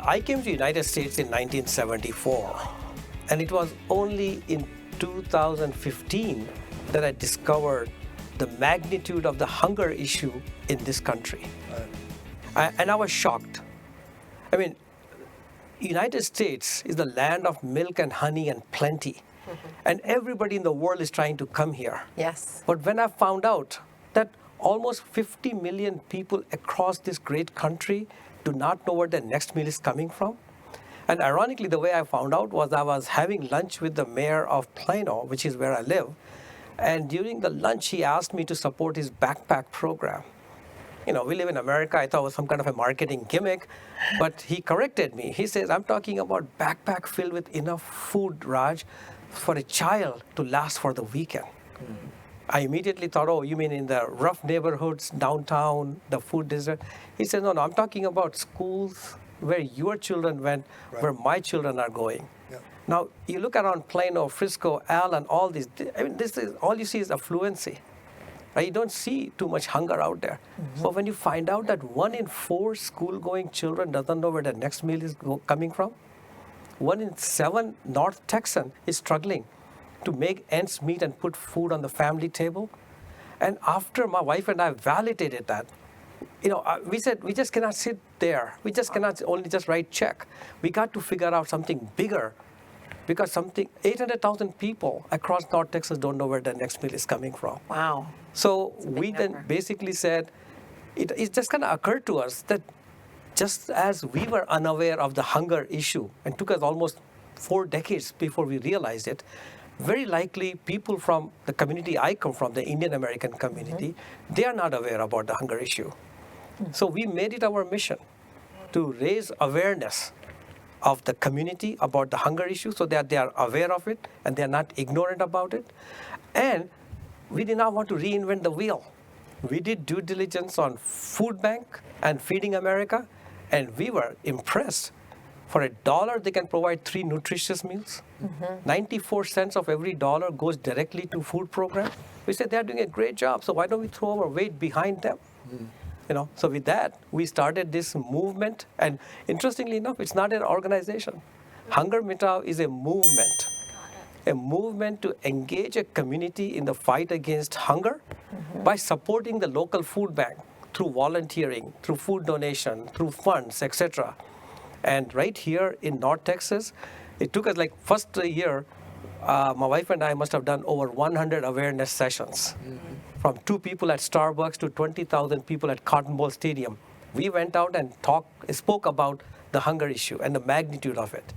I came to the United States in 1974, and it was only in 2015 that I discovered the magnitude of the hunger issue in this country. And I was shocked. I mean, United States is the land of milk and honey and plenty. And everybody in the world is trying to come here. Yes. But when I found out that almost 50 million people across this great country do not know where their next meal is coming from. And ironically, the way I found out was I was having lunch with the mayor of Plano, which is where I live. And during the lunch, he asked me to support his backpack program. You know, we live in America. I thought it was some kind of a marketing gimmick, but he corrected me. He says, I'm talking about backpack filled with enough food, Raj, for a child to last for the weekend. Mm-hmm. I immediately thought, oh, you mean in the rough neighborhoods, downtown, the food desert? He said, no, I'm talking about schools where your children went, right, where my children are going. Yeah. Now, you look around Plano, Frisco, Allen, all these, I mean, this is, all you see is affluency. Right? You don't see too much hunger out there. Mm-hmm. But when you find out that 1 in 4 school-going children doesn't know where their next meal is coming from, 1 in 7 North Texan is struggling to make ends meet and put food on the family table. And after my wife and I validated that, you know, we said we just cannot sit there. We just cannot only just write check. We got to figure out something bigger, because 800,000 people across North Texas don't know where their next meal is coming from. Wow. So we then basically said, it just kind of occurred to us that just as we were unaware of the hunger issue, and took us almost 4 decades before we realized it, very likely people from the community I come from, the Indian American community, mm-hmm, they are not aware about the hunger issue. Mm-hmm. So we made it our mission to raise awareness of the community about the hunger issue so that they are aware of it and they are not ignorant about it. And we did not want to reinvent the wheel. We did due diligence on Food Bank and Feeding America, and we were impressed. For $1, they can provide 3 nutritious meals. Mm-hmm. 94 cents of every dollar goes directly to food program. We said they're doing a great job, so why don't we throw our weight behind them? Mm. You know, so with that, we started this movement. And interestingly enough, it's not an organization. Hunger Mitao is a movement to engage a community in the fight against hunger, mm-hmm, by supporting the local food bank through volunteering, through food donation, through funds, etc. And right here in North Texas, it took us like first year, my wife and I must have done over 100 awareness sessions. Mm-hmm. From 2 people at Starbucks to 20,000 people at Cotton Bowl Stadium. We went out and spoke about the hunger issue and the magnitude of it.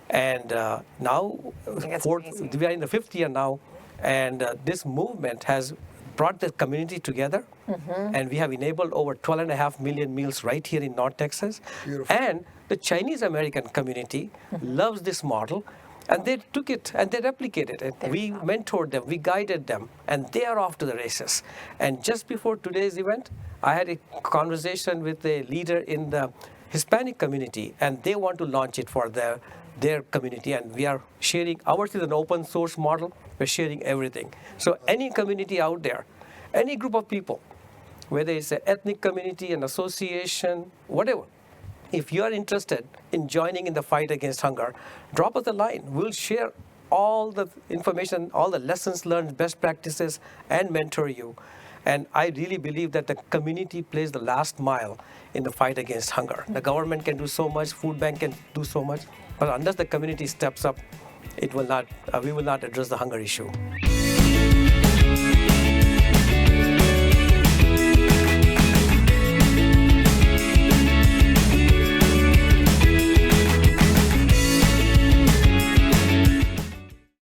And now, we are in the 5th year now, and this movement has brought the community together, mm-hmm, and we have enabled over 12.5 million meals right here in North Texas. Beautiful. And the Chinese American community, mm-hmm, loves this model, and they took it and they replicated it. We mentored them, we guided them, and they are off to the races. And just before today's event, I had a conversation with a leader in the Hispanic community, and they want to launch it for their community, and we are sharing. Ours is an open source model. We're sharing everything. So any community out there, any group of people, whether it's an ethnic community, an association, whatever, if you are interested in joining in the fight against hunger, drop us a line. We'll share all the information, all the lessons learned, best practices, and mentor you. And I really believe that the community plays the last mile in the fight against hunger. The government can do so much, food bank can do so much, but unless the community steps up, we will not address the hunger issue.